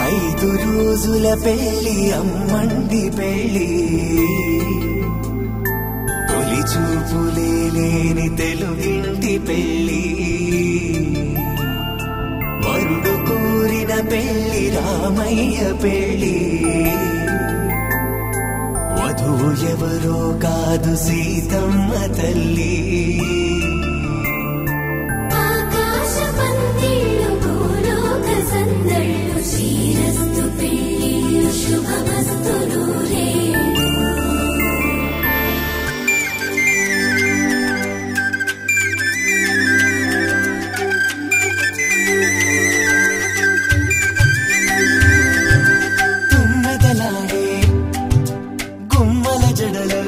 5 రోజుల పెళ్లి అమ్మండి పెళ్లి, తొలి చూపులే లేని తెలుగింటి పెళ్లి, వరుడు కోరిన పెళ్లి రామయ్య పెళ్లి, వధువు ఎవరో కాదు సీతమ్మ తల్లి. శ్రీరస్తు పెళ్లిళ్ళు శుభమస్తు నూరే. తుమ్మెదలాడే గుమ్మల జడలు,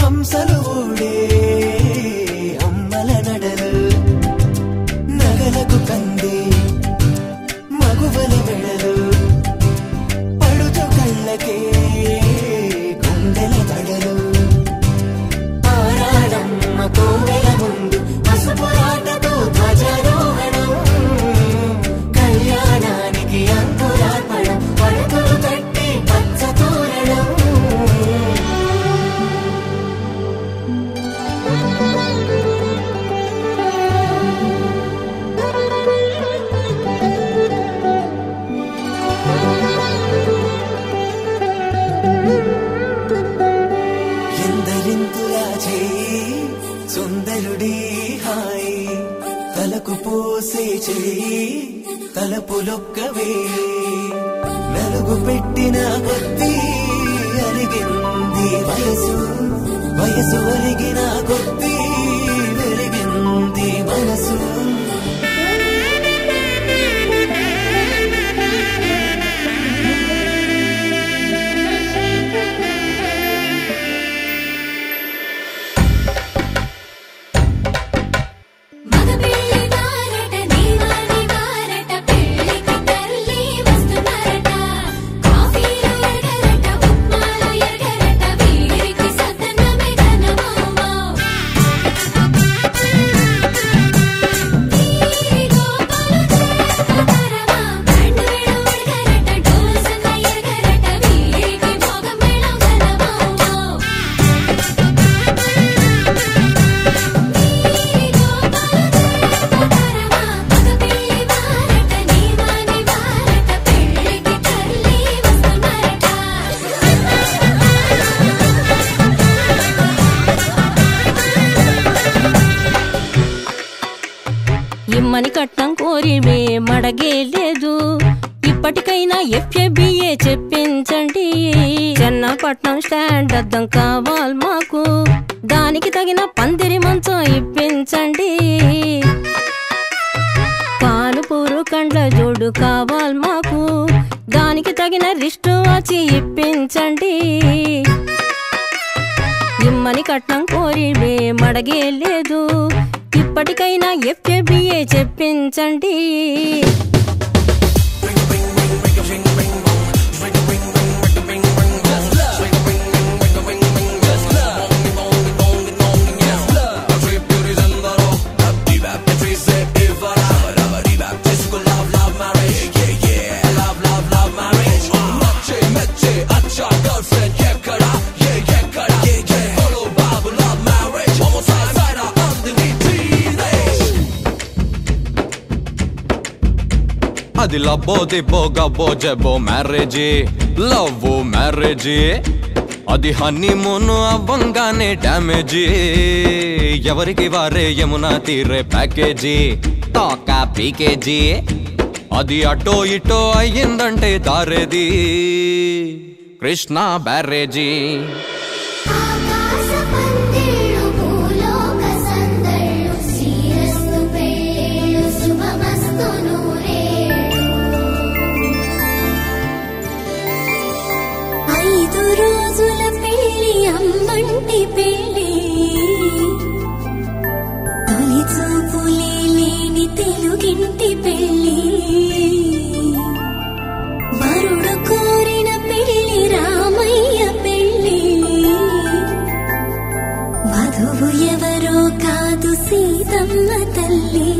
హంసలు ఊడే అమ్మల నడలు, నగలకు కందే మగువల మెడలు, పడుచు కళ్ళకే గుండెల తడలు, ఆరాడమ్మ కోవెల ముందు పసుపురాటతో ధ్వజారోహణం, కళ్యాణానికి అంకురార్పణం, పడకలు కట్టి పచ్చ తోరణం. ఎందరింతులా చేయి సుందరుడి హాయి, తలకు పోసే చేయి తలపులొక్కవే, నలుగు పెట్టిన కొద్దీ అరిగింది వయసు, వయసు ఒరిగిన కొద్దీ వెలిగింది మనసు. ఇమ్మని కట్నం కోరివే మడగే లేదు, ఇప్పటికైనా FABA చెప్పించండి. చెన్నపట్నం స్టాండ్ అద్దం కావాలి మాకు, దానికి తగిన పందిరి మంచం ఇప్పించండి. కానుపూరు కండ్ల జోడు కావాలి మాకు, దానికి తగిన రిస్టు వాచి ఇప్పించండి. ఇమ్మని కట్నం కోరివే మడగే లేదు, ఇప్పటికైనా FABA చెప్పించండి. అది లబ్బో దిబ్బో గబ్బో జబ్బో మ్యారేజీ, లవ్ మ్యారేజీ, అది హనీమూన్ అవ్వంగానే డ్యామేజీ, ఎవరికి వారే యమునా తీరే ప్యాకేజీ, తాకా పీకేజీ, అది అటో ఇటో అయ్యిందంటే దారేది కృష్ణా బ్యారేజీ. అమ్మంటి పెళ్ళి, తొలి చూపులే లేని తెలుగింటి పెళ్ళి, వరుడు కోరిన పెళ్ళి రామయ్య పెళ్ళి, వధువు ఎవరో కాదు సీతమ్మ తల్లి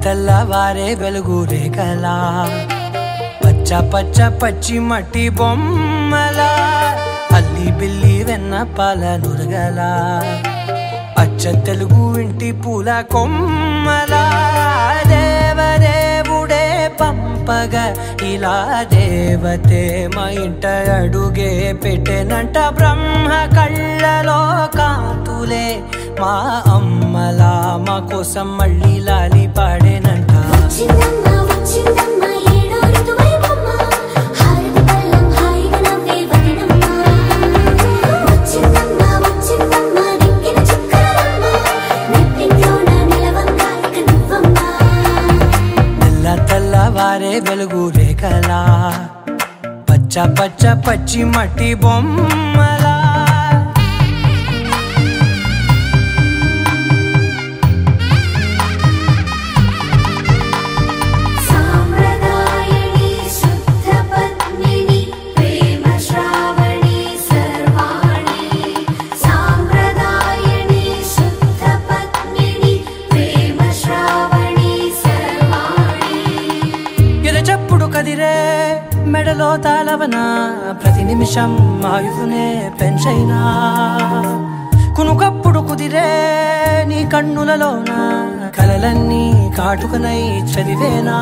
తెల్లవారే వెలుగు రేఖలా పచ్చ పచ్చ పచ్చి మట్టి బొమ్మలా అల్లి బిల్లి వెన్న పాల నురగలా అచ్చ తెలుగు ఇంటి పూల కొమ్మలా దేవదేవుడే పంపగా ఇలా దేవతే మా ఇంట అడుగే పెట్టెనంట బ్రహ్మ కళ్ళలో కాంతులే మా అమ్మలా మా కోసం మళ్ళీ లాలి పాడేనంట వచ్చిందమ్మా వచ్చిందమ్మా ఏడో ఋతువైవమ్మా హారతి పళ్ళం హాయిగా నవ్వే వదినమ్మా వచ్చిందమ్మా వచ్చిందమ్మా దిక్కిన చుక్కలమ్మా నెట్టింట్లోన నిలవంగా ఇక నువ్వమ్మా తెల్లవారే వెలుగు రేఖలా పచ్చ పచ్చ పచ్చి మట్టి బొమ్మలా మెడలో తాళవన ప్రతి నిమిషం ఆయువునే పెంచైనా కునుకప్పుడు కుదిరే నీ కన్నులలోన కలలన్నీ కాటుకనై చదివేనా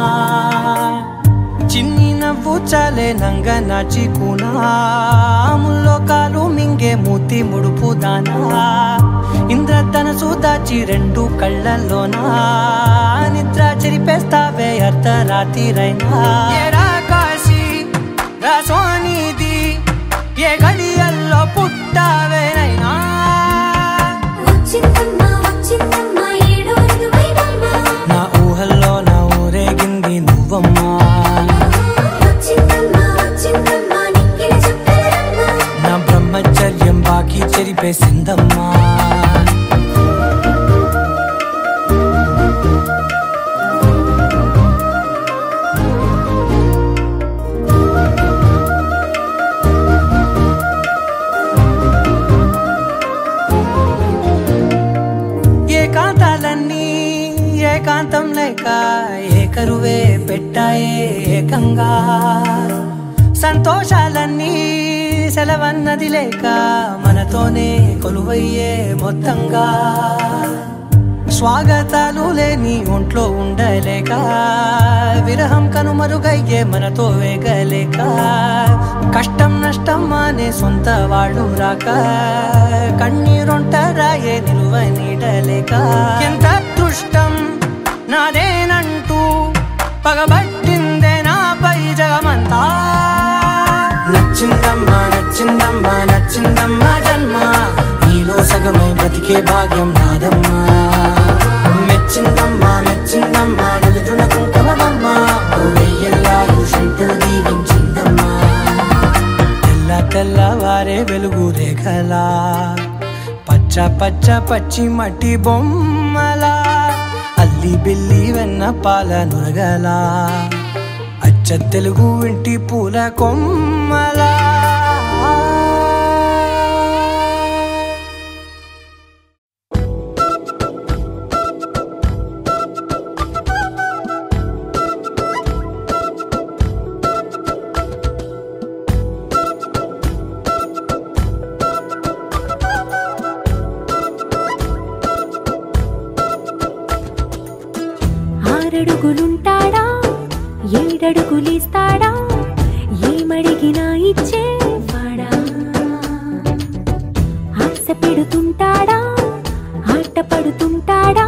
చిన్ని నవ్వు చాలే నంగ నాచి కూనాముల్లో కాలు మింగే మూతి ముడుపు దానా ఇంద్రధనసు దాచి రెండు కళ్ళల్లోనా నిద్ర చెరిపేస్తావే అర్ధరాత్రిరైనా సోనిది ఏ గడియల్లో పుట్టావేనైనా వచ్చిందమ్మా వచ్చిందమ్మా ఏడో ఋతువైవమ్మా నా ఊహల్లో నా ఊరేగింది నువ్వమ్మా వచ్చిందమ్మా వచ్చిందమ్మా నిక్కిన చుక్కలమ్మా నా బ్రహ్మచర్యం బాకీ చెరిపేసిందమ్మా ఏకాంతం లేక ఏకరువే పెట్టాయే ఏకంగా సంతోషాలన్నీ సెలవన్నది లేక మనతోనే కొలువయ్యే మొత్తంగా స్వాగతాలు లేని ఒంట్లో ఉండలేక విరహం కనుమరుగయ్యే మనతో వేగలేక కష్టం నష్టం అనే సొంత వాళ్ళు రాక కన్నీరొంటరాయే నిలువ నీడలేక ఎంత అదృష్టం నాదేనంటూ పగబట్టిందే నాపై జగమంతా నచ్చిందమ్మా నచ్చిందమ్మా నచ్చిందమ్మా జన్మ నీలో సగమై బ్రతికే భాగ్యం నాదమ్మా మెచ్చిందమ్మా మెచ్చిందమ్మా నలుగున కుంకుమమ్మా వెయ్యల్లారు శంకరు దీవించిందమ్మా తెల్ల తెల్లవారే వెలుగు రేఖలా పచ్చ పచ్చ పచ్చి మట్టి బొమ్మలా అల్లి బిల్లి వెన్న పాల నురగలా అచ్చ తెలుగు ఇంటి పూల కొమ్మలా ఆరడుగులుంటాడా ఏడడుగులిస్తాడా ఏమడిగినా ఇచ్చేవాడా ఆశ పెడుతుంటాడా ఆట పడుతుంటాడా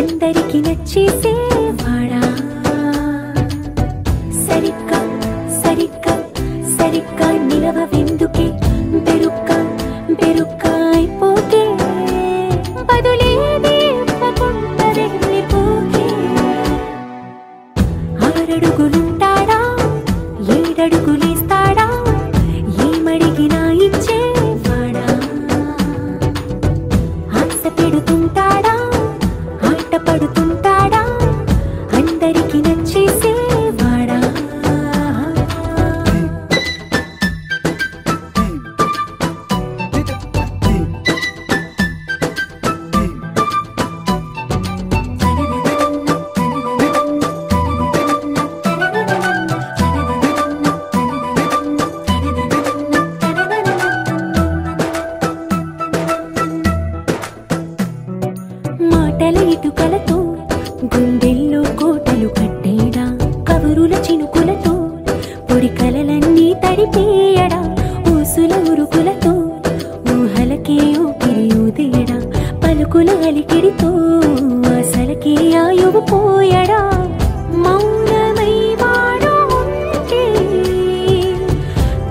అందరికి నచ్చేసేవాడా సరిగ్గా సరిగ్గా సరిగ్గా నిలవెందుకే బెరుక్క బెరుక్క అయిపోకే బదులేది ఇవ్వకుండా వెళ్ళిపోకే ఆరడుగులుంటాడా ఏడడుగులేస్తాడా ఏమడిగినా ఇచ్చేవాడా ఆశ పెడుతుంటాడా ఆట పడుతుంటాడా అందరికి నచ్చేసేవాడా మాటల ఇటుకలతో గుండెల్లో కోటలు కట్టేడా కబురుల చినుకులతో పొడి కలలన్నీ తడిపేయడా ఊసుల ఉరుకులతో ఊహలకే ఊపిరి ఊదేయడా పలుకుల అలికిడితో అసలకే ఆయువు పోయడా మౌనమై వాడు ఉంటే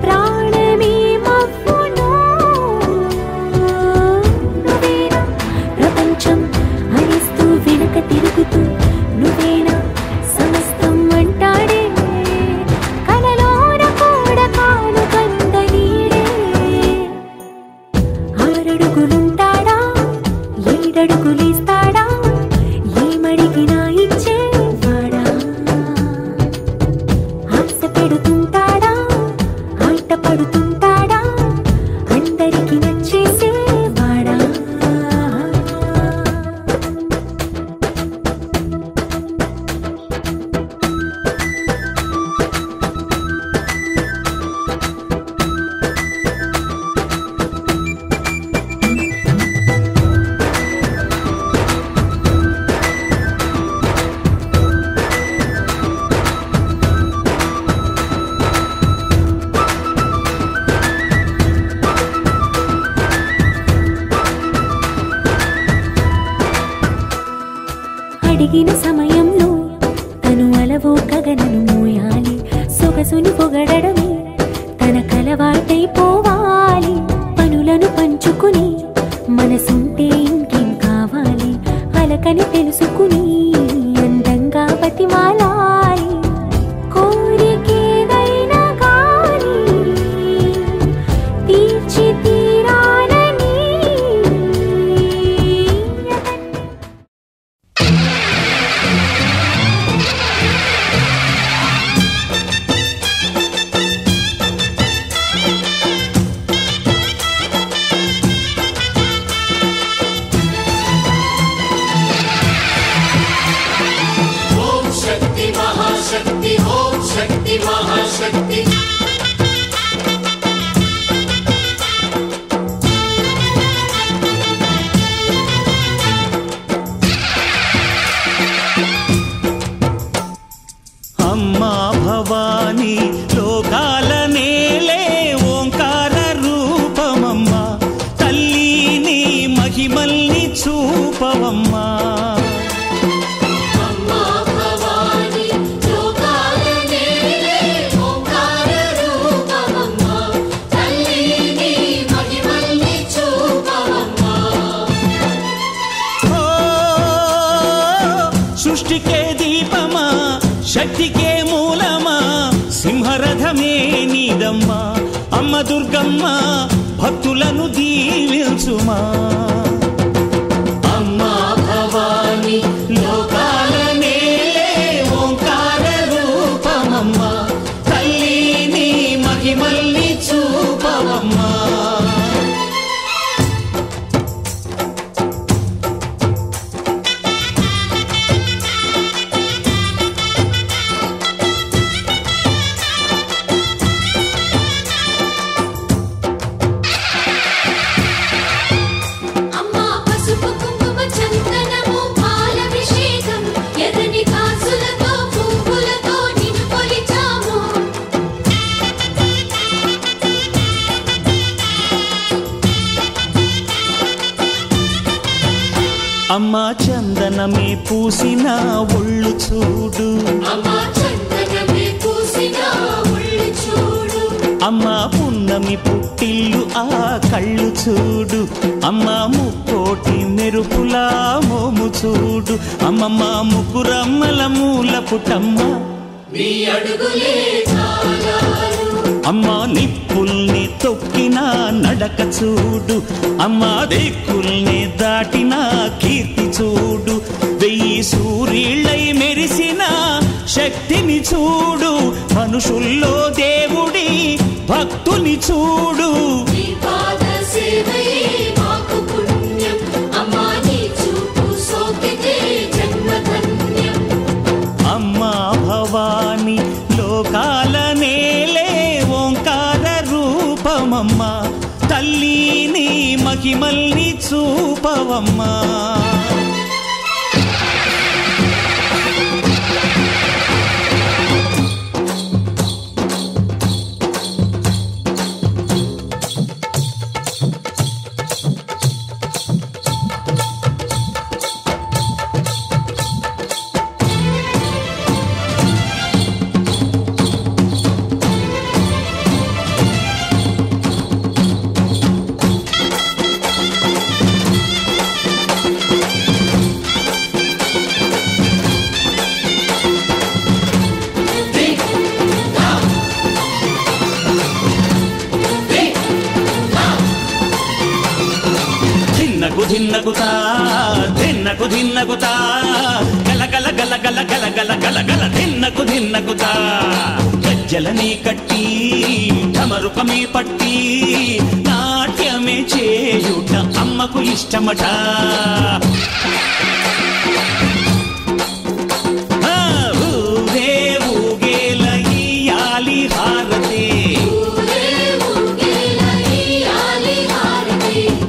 ప్రాణమే మవ్వును నువ్వేనా ప్రపంచం అరిస్తూ వెనక తిరుగుతూ నువ్వేనా సమస్తం అంటాడే కలలోన కూడా కాను కంద నీడే ఆరడుగులుంటాడా ఏడడుగులేస్తాడా ఏమడిగినా ఇచ్చేవాడా ఆశ పెడుతుంటాడా ఆట పడుతుంటాడా అందరికి నచ్చేసేవాడా అడిగిన సమయంలో తను అలవో గగనను మోయాలి సొగసుని పొగడమే తనకలవాటైపోవాలి పనులను పంచుకుని మనసుంటే ఇంకేం కావాలి అలకని తెలుసుకుని అందంగా బతిమాలాలి కోరికేదైనా గాని తీర్చి తీరాలని సృష్టికే దీపమా శక్తికే మూలమా సింహరథమే నీదమ్మా అమ్మ దుర్గమ్మ భక్తులను దీవించుమా అమ్మా భవాని లోకాల నేలే ఓంకార రూపమమ్మా తల్లిని మహిమల్ని చూపవమ్మా అమ్మా చందనమే పూసిన ఒళ్ళు చూడు అమ్మా పున్నమి పుట్టిల్లు ఆ కళ్ళు చూడు అమ్మా ముక్కోటి మెరుపులా మోము చూడు అమ్మమ్మ ముగ్గురమ్మల మూల పుట్టమ్మ అమ్మా నిప్పుల్ని తొక్కిన నడక చూడు అమ్మా దిక్కుల్ని దాటిన కీర్తి చూడు 1000 సూర్యుళ్ళై మెరిసిన శక్తిని చూడు మనుషుల్లో దేవుడి భక్తుని చూడు అమ్మా భవాని లోకాల నేలే ఓంకార రూపమమ్మా తల్లిని మహిమల్ని చూపవమ్మా ధిన్నగుతా ధిన్నకు ధిన్నగుతా గల గల గల గల గల గల గల గల ధిన్నగుతా గజ్జలని కట్టి ఢమరుకమే పట్టి నాట్యమే చేయుట అమ్మకు ఇష్టమట ఊరే ఊగేల ఇయ్యాలి హారతి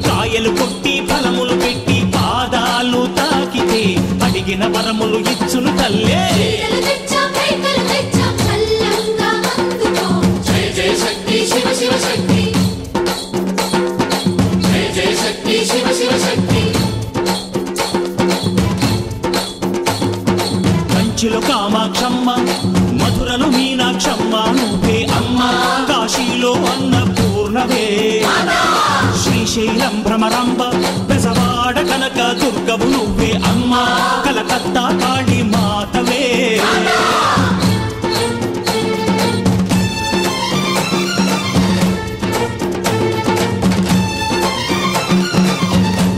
కాయలు కొట్టి ఫలములు పెట్టి పాదాలు తాకితే అడిగిన వరములు ఇచ్చును తల్లే కంచిలో కామాక్షమ్మ మధురలో మీనాక్షమ్మ నువ్వే అమ్మ కాశీలో అన్నపూర్ణవే శ్రీశైలం భ్రమరాంబ బెజవాడ కనక దుర్గవు నువ్వే అమ్మ కలకత్తా కాళీ మాతవే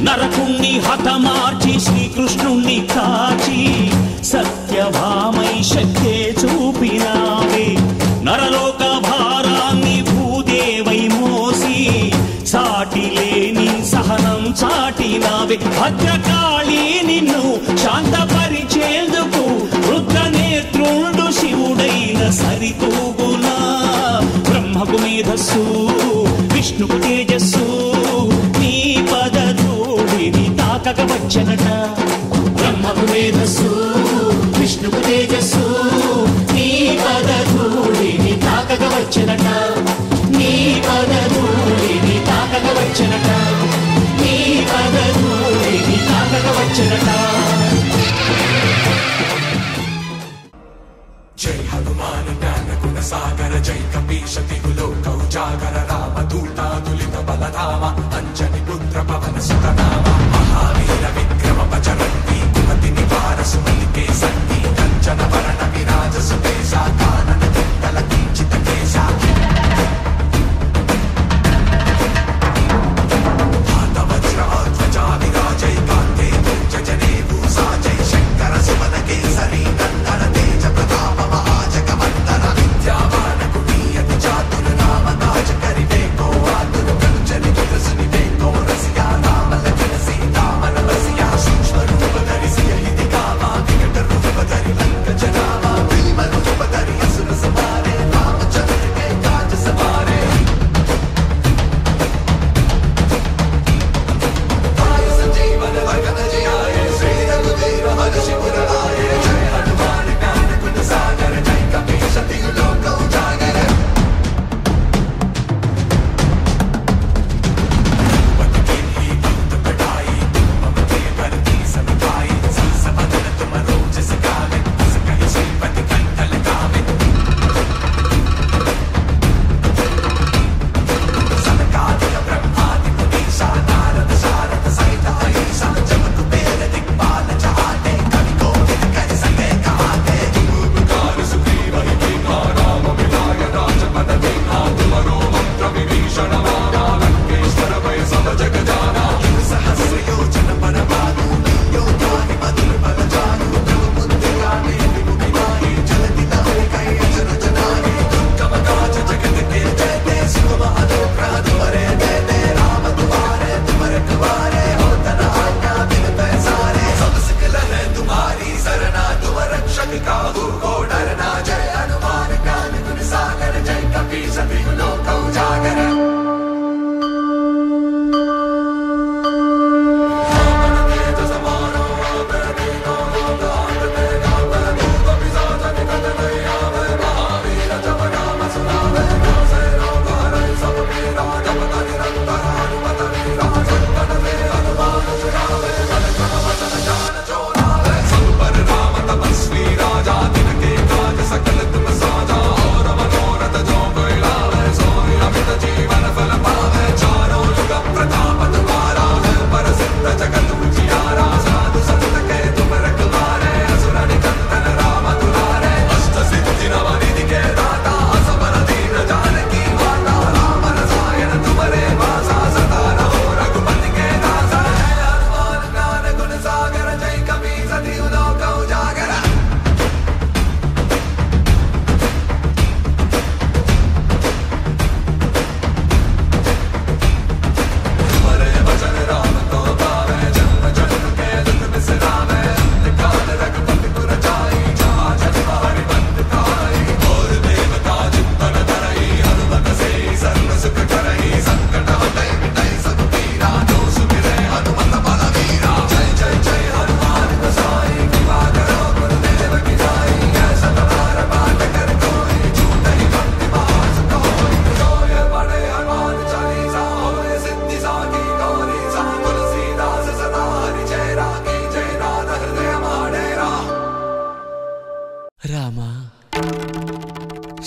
నరకుణ్ణి హతమార్చి శ్రీకృష్ణుణ్ణి కాచి సత్యభామై శక్తే చూపినావే నరలోక భారాన్ని భూదేవై మోసి సాటి లేని సహనం చాటినావే భద్రకాళి నిన్ను శాంతపరిచేందుకు రుద్రనేత్రుండు శివుడైన సరితూగునా బ్రహ్మకు మేధస్సు విష్ణుకు తేజస్సు నీ పదధూళిని తాకక వచ్చనట బ్రహ్మకు మేధస్సు విష్ణుకు తేజస్సు నీ పదధూళిని తాకక వచ్చనట నీ పదధూళిని తాకక వచ్చనట నీ పదధూళిని తాకక వచ్చనట జై హనుమాన్ జ్ఞాన గుణ సాగర జై కపీశ తిగులో కౌజాగర రామ దూతాదులిత బలధామ అంజని పుత్ర పవన సుతనామ మహావీర విక్రమ బజరంగి కుమతి నివార సుమలికే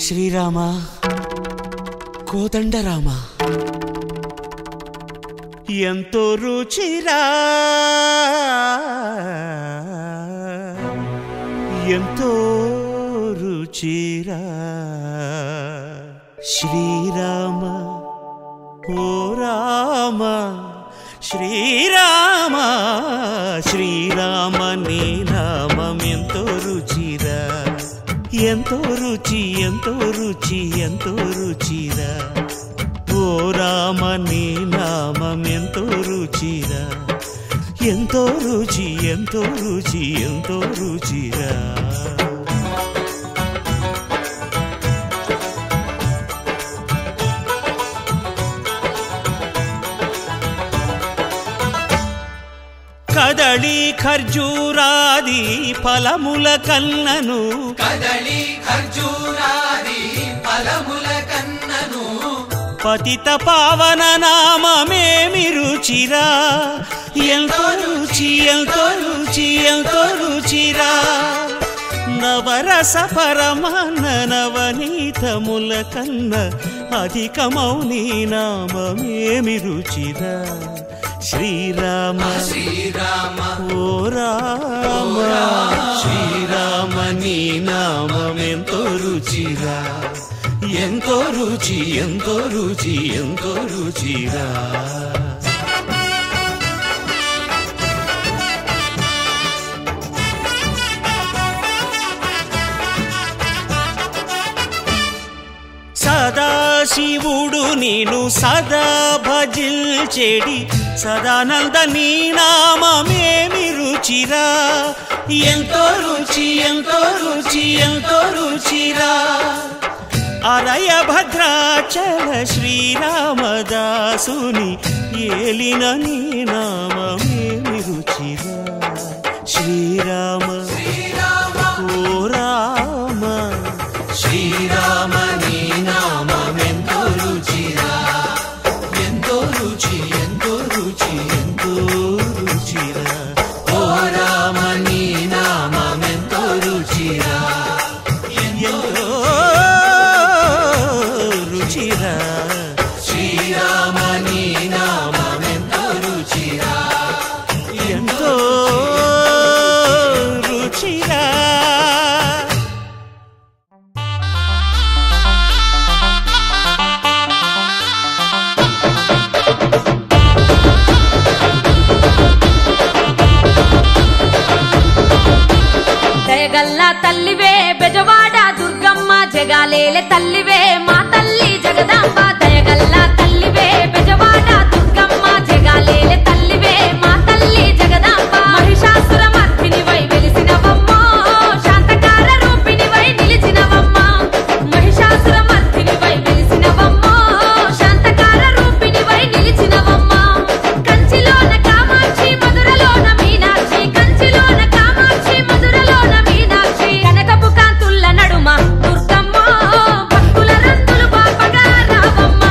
శ్రీరామ కోదండరామ ఎంతో రుచిరా ఎంతో రుచిరా శ్రీరామ ఓ రామ శ్రీరామ శ్రీరామ నీ నామం ఎంతో రుచిరా ఎంతో రుచి ఎంతో రుచి ఎంతో రుచిరా ఓ రామ నీ నామం ఎంతో రుచిరా ఎంతో రుచి ఎంతో రుచి ఎంతో రుచిరా కదళి ఖర్జూరాది ఫలముల కన్నను కదళి ఖర్జూరాది ఫలముల కన్నను పతిత పావన నామమేమి రుచిరా ఎంతో రుచి ఎంతో రుచి ఎంతో రుచిరా నవరస పరమాన్న నవనీతముల కన్న అధికమౌ నీ నామమేమి రుచిరా శ్రీరామ శ్రీరామ ఓ రామ శ్రీరామ నీ నామం ఎంతో రుచిరా ఎంతో రుచి ఎంతో రుచి ఎంతో రుచిరా సదాశివుడు నేను సదా భజిల్చెడి సదానంద నీ నామమేమి రుచిరా ఎంతో రుచి ఎంతో రుచి ఎంతో రుచిరా అరయ భద్రాచల శ్రీరామదాసుని ఏలిన నీ నామమేమి రుచిరా శ్రీరామ ఓ రామ శ్రీరామ నీ నామం ఎంతో రుచిరా ఎంతో రుచి ఎంతో రుచి ఎంతో రుచిరా ఓ రామ నీ నామం ఎంతో రుచిరా ఎంతో రుచిరా శ్రీరామ నీ నామం ఎంతో రుచిరా ఎంతో రుచిరా దయగల్లా తల్లివే బెజవాడ దుర్గమ్మ జగాలేలే తల్లివే మా తల్లి జగదాంబ దయగల్లా తల్లివే బెజవాడ దుర్గమ్మ జగాలేలే తల్లివే మా తల్లి జగదాంబ మహిషాసుర మర్దినివై వెలిసినవమ్మో శాంతకార రూపిణివై నిలిచినవమ్మ మహిషాసుర మర్దినివై వెలిసినవమ్మో శాంతకార రూపిణివై నిలిచినవమ్మ కంచిలోన కామాక్షి మధురలోన మీనాక్షి కంచిలోన కామాక్షి మధురలోన మీనాక్షి కనకపు కాంతుల్ల నడుమ దుర్గమ్మ భక్తుల రంగులు బాపగా రావమ్మ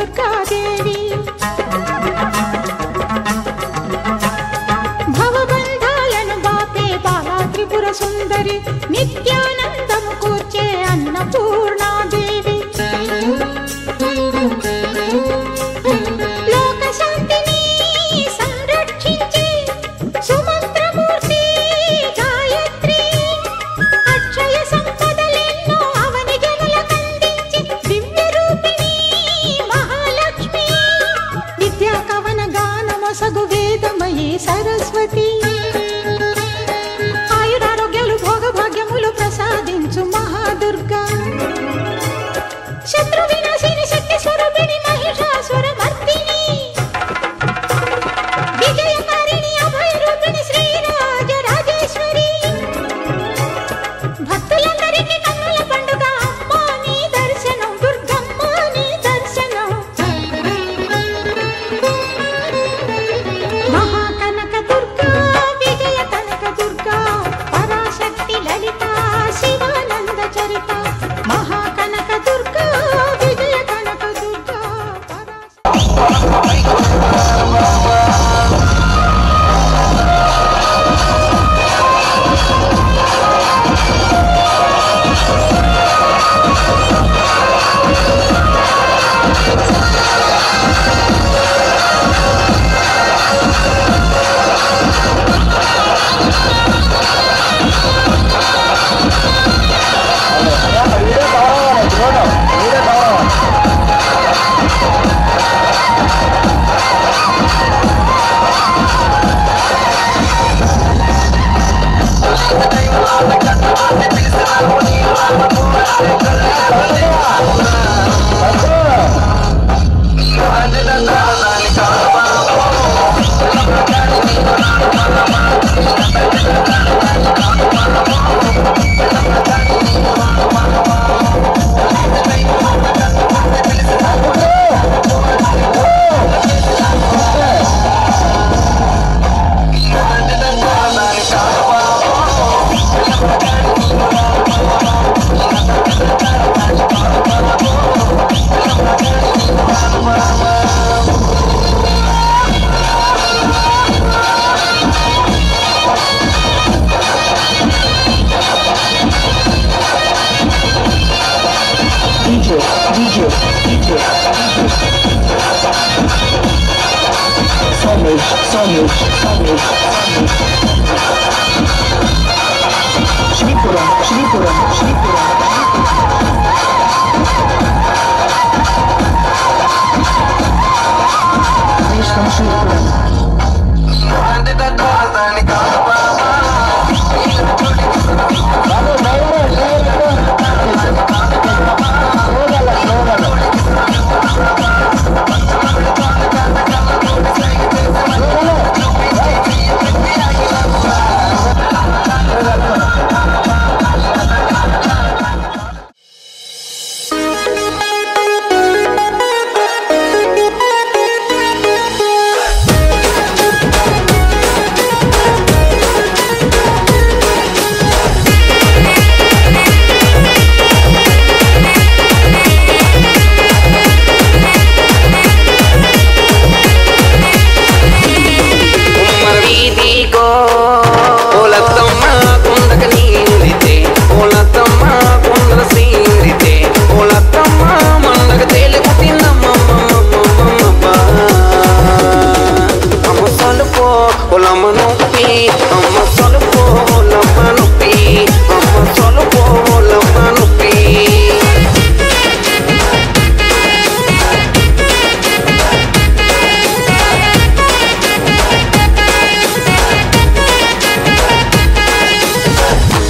దుర్గాదేవి భవబంధాలను బాపే బాలా త్రిపుర సుందరి నిత్యానందము కూర్చే అన్నపూర్ణాదేవి లోక శాంతిని సంరక్షించే సుమంత్రమూర్తి గాయత్రి అక్షయ సంపదలెన్నో అవని జనులకందించే దివ్య రూపిణి మహాలక్ష్మి విద్యా కవన గానమొసగు వేదమయీ సరస్వతి ఆయురారోగ్యాలు భోగభాగ్యములు ప్రసాదించు మహాదుర్గా శత్రు వినాశిని శక్తి స్వరూపిణి మహిషాసుర మర్దిని విజయకారిణి అభయ రూపిణి శ్రీరాజ రాజేశ్వరి భక్తులందరికీ కన్నుల పండుగ అమ్మా నీ దర్శనం దుర్గమ్మ నీ దర్శనం మహాకనక దుర్గా విజయ కనక దుర్గా పరాశక్తి లలిత శివానంద చరిత మహాకనక దుర్గా విజయ కనక దుర్గా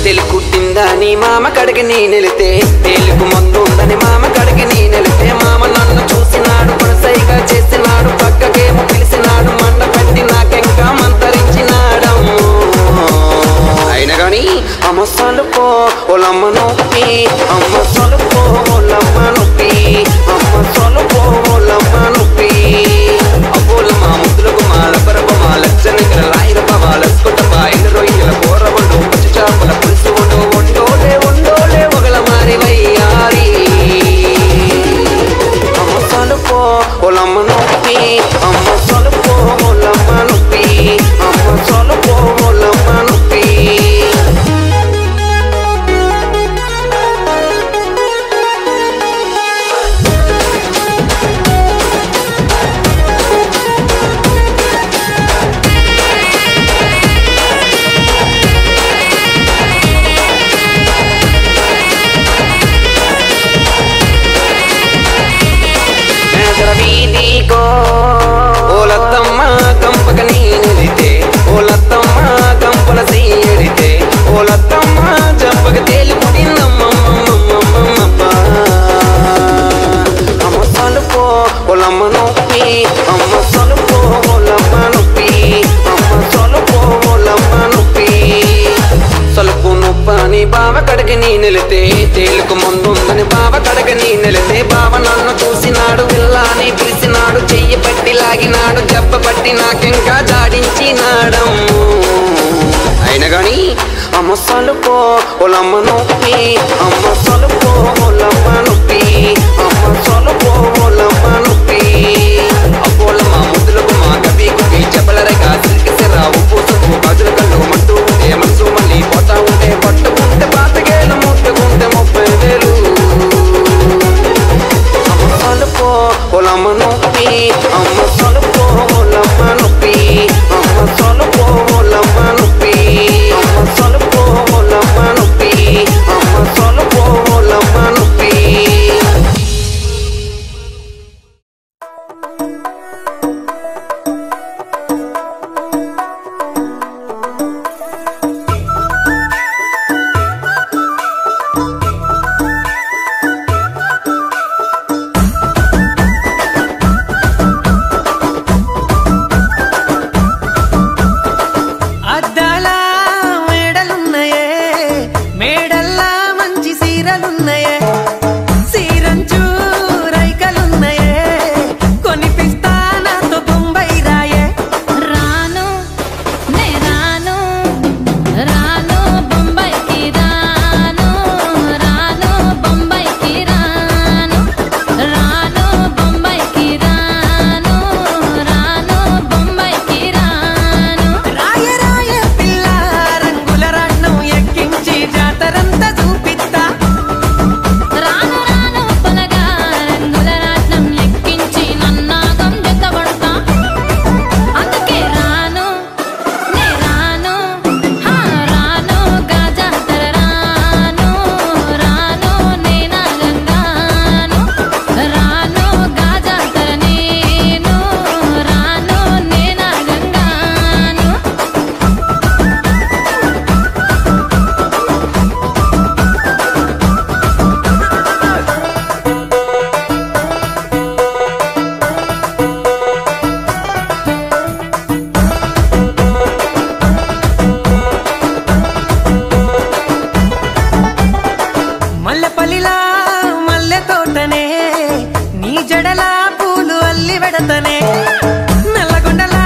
తెలుగుందని మామ కడిగి నీ నిలితే తెలుగు ముందుందని మామ కడిగి నీ నిలితే మామ నన్ను చూసినాడు కొనసైగా చేసినాడు పక్కకేమో పిలిచినాడు మంట పెట్టి నాకెంకా మంతరించినాడమ్ము అయినా గాని అమ్మ సలుపో ఓలమ్మ నొప్పి అమ్మ సలుపో ఓలమ్మ నొప్పి అమ్మ సలుపో ఓలమ్మ నొప్పి అబ్బోల మా ముద్దులకు మాల పరప మా లచ్చని రాయిరప వాళ్ళస్కొట్ట బాయిల రొయ్యల కూర వండు పచ్చి చేపల పులుసు వండు వండోలే వండోలే ఒకల మారి వయ్యారి అమ్మ సలుపో పెట్టి నాకింకా జాడించినాడమ్ము. అయినా గాని అమ్మ సలుపో ఒలమ్మ నొప్పి, అమ్మ సలుపో ఒలమ్మ నొప్పి, అమ్మ సలుపో ఒలమ్మ నొప్పి. అప్పోలమ్మ ముద్దులకు మా కవి కువి చెప్పలరగా సిరికిసిరా ఉప్పు సొప్పు గాజుల కళ్ళు మంటూ ఉంటే మనసు మళ్ళీ పోతా ఉంటే పట్టుకుంటే పాతికేళ్ళు ముట్టుకుంటే 30,000. అమ్మ సలుపో ఒలమ్మ నొప్పి, అమ్మ సలుపో ఒలమ్మ నొప్పి, అమ్మ సలుపో ఒలమ్మ నొప్పి, అమ్మ సలుపో ఒలమ్మ నొప్పి, అమ్మ సలుపో ఒలమ్మ నొప్పి. అద్దాల మేడలున్నాయే, మేడల్లా మంచి సీరలున్నాయే, సీరంచు రైకలున్నాయే, కొనిపిస్తా నాతో బొంబాయి రాయే. రాను నే రాను రాను బొంబాయికి రాను రాను బొంబాయికి రాను రాను బొంబాయికి రాను రాను బొంబాయికి రాను. రాయ రాయ పిల్ల రంగుల రాట్నం ఎక్కించి జాతరంతా చూపిస్తా. రాను రాను పొలగా రంగుల రాట్నం ఎక్కించి నన్నాగం జతబడతా. అందుకే రాను నే రాను రాను గాజాతర రాను రాను నేనాగంగాను రాను గాజాతర నేను రాను నేనాగంగాను. మల్లెపల్లిలా మల్లె తోటనే, నీ జడలా పూలు అల్లి వెడతనే, నల్లగొండలా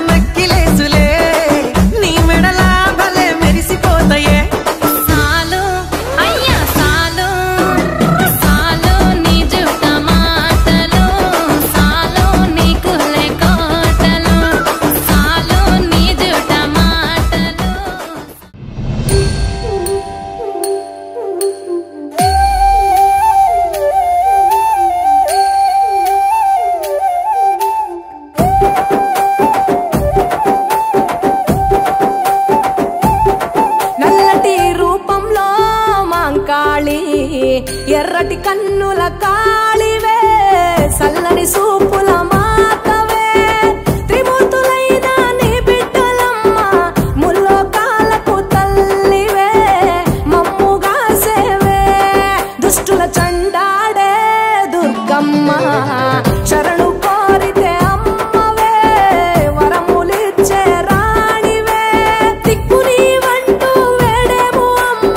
నక్కిలేసులే, నీ మెడలా భలే మెరిసిపోతాయే. సాలు అయ్యా సాలు సాలు నీ జుట్ట మాటలు, సాలు నీకు లేకోటలు, సాలు నీ జుట్ట మాటలు. నల్లటి రూపంలో మాంకాళి, ఎర్రటి కన్నుల కాళివే, సల్లని సూపుల మాతవే, త్రిమూర్తులైన నీ బిడ్డలమ్మ, ముల్లోకాలకు తల్లివే, మమ్ముగా సేవే, దుష్టుల చండాడే దుర్గమ్మ, శరణు కోరితే అమ్మవే, వరములిచ్చే రాణివే, దిక్కు నీవంటూ వేడేము అమ్మ,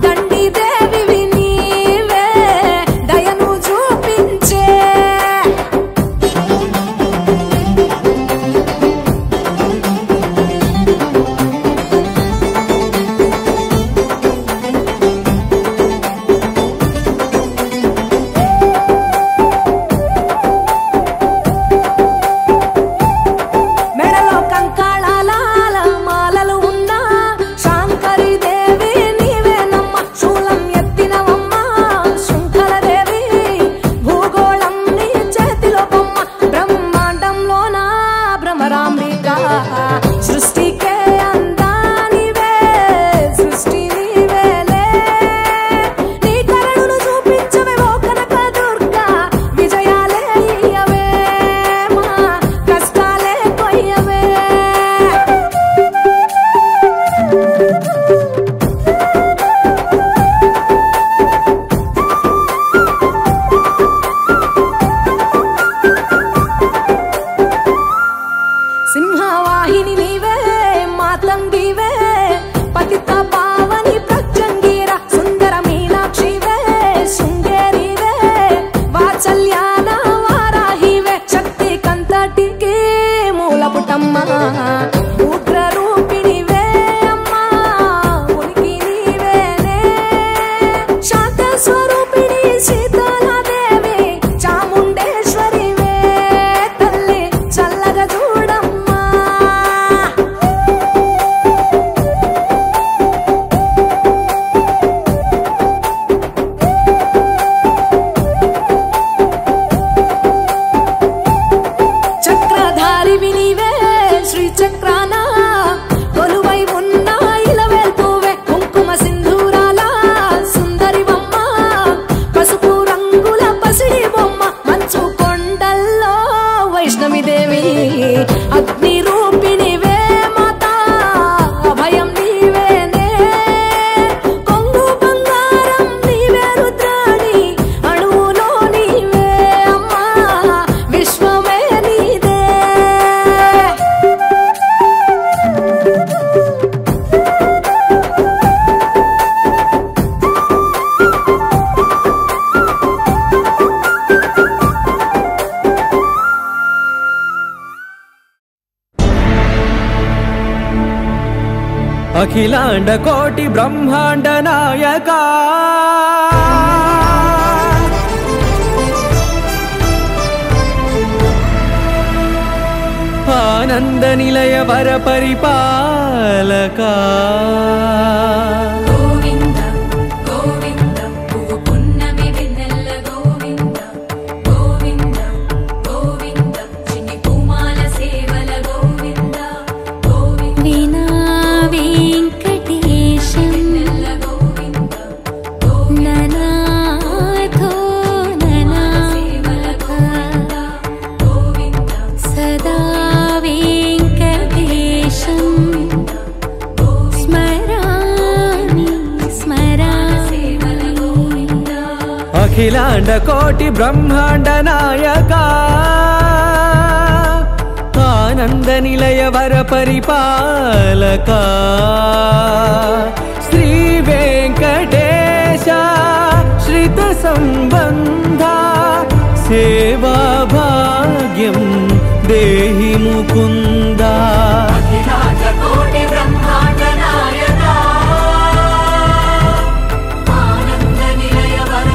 దండి దేవివి నీవే, దయను చూపించే. మెడలో కంకాళాల మాలలు ఉన్నా, శాంకరి దేవి నీవేనమ్మ, శూలం ఎత్తినవమ్మ శృంఖలదేవి, భూగోళం నీ చేతిలో బొమ్మ, బ్రహ్మాండంలోన భ్రమరాంబిక, సృష్టికే అందానివే, సృష్టి నీవేలే, నీ కరుణను చూపించవే ఓ కనక దుర్గా, విజయాలే ఇయ్యవే, మా కష్టాలే కొయ్యవే. సింహవాహిని నీవే, మాతంగివే, పతిత పావని ప్రత్యంగిర, సుందర మీనాక్షివే, శృంగేరివే, వాత్సల్యాన వారాహివే, శక్తి కంతటికి మూల అఖిలాండ కోటి బ్రహ్మాండ నాయక ఆనంద నిలయ వర పరిపాలక గోవింద గోవింద పువ్వు పున్నమి వెన్నెల గోవింద గోవింద గోవింద చిన్ని పూమాల సేవల గోవింద గోవింద వీణా వెంకటేశం గోవింద ననాథో ననా సేవల గోవింద గోవింద సదా వెంకటేశం స్మరామి స్మరామి అఖిలాండ కోటి బ్రహ్మాండ నాయక ఆనంద నిలయ వర పరిపాలక శ్రీ వెంకటేశ శ్రిత సంబంధ సేవా భాగ్యం దేహి ముకుంద అఖిలాండ కోటి బ్రహ్మాండ నాయక ఆనంద నిలయ వర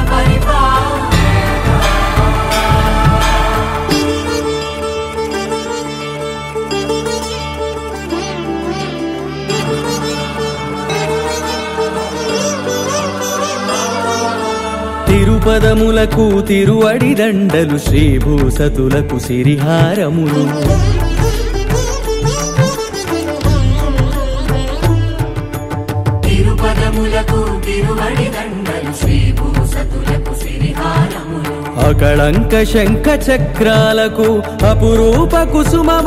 తిరుపదములకు తిరువడి దండలు శ్రీభూసతులకు సిరిహారములు తిరుపదములకు తిరువడి దండలు శ్రీభూసతులకు సిరిహారములు అకళంక శంఖ చక్రాలకు అపురూప కుసుమమాలికలు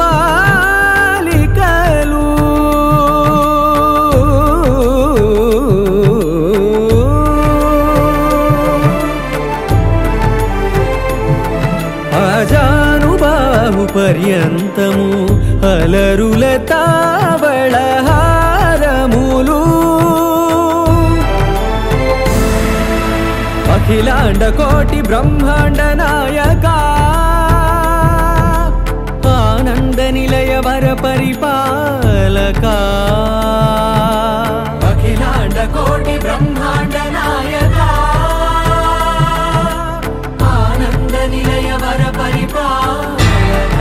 అజానుబాహు పర్యంతము అలరుల తావళహారములు అఖిలాండ కోటి బ్రహ్మాండ నాయక ఆనంద నిలయ వర పరిపాలక అఖిలాండ కోటి బ్రహ్మాండ నాయక ఆనంద నిలయ వర పరిపాలక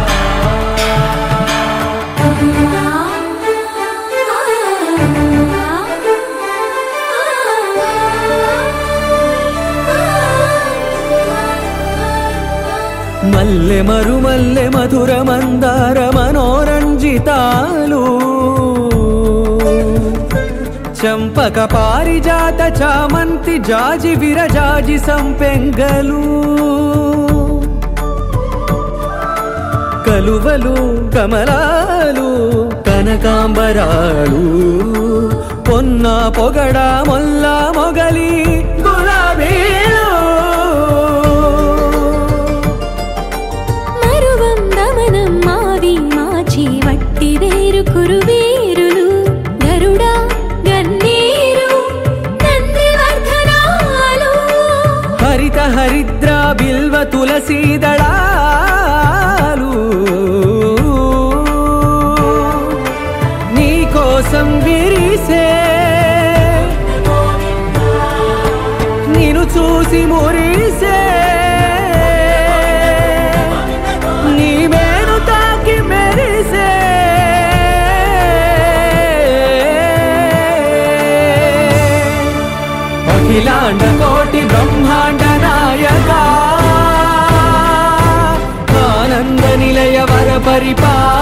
మల్లె మరుమల్లె మధుర మందార మనోరంజితాలు చంపక పారిజాత చామంతి జాజి విరజాజి సంపెంగలు కలువలు కమలాలు కనకాంబరాలు పొన్న పొగడ మొల్ల మొగలి గులాబీలు మరువం దమనం మావి మాచి వట్టి వేరు కురువేరులు గరుడ గన్నేరు నందివర్ధనాలు హరిత హరిద్ర బిల్వ తులసీ దళాలు నీ కోసం విరిసే నిన్ను చూసి మురిసే నీ మేను తాకి మెరిసే అఖిలాండ కోటి బ్రహ్మాండ నాయక ఆనంద నిలయ వర పరిపాలక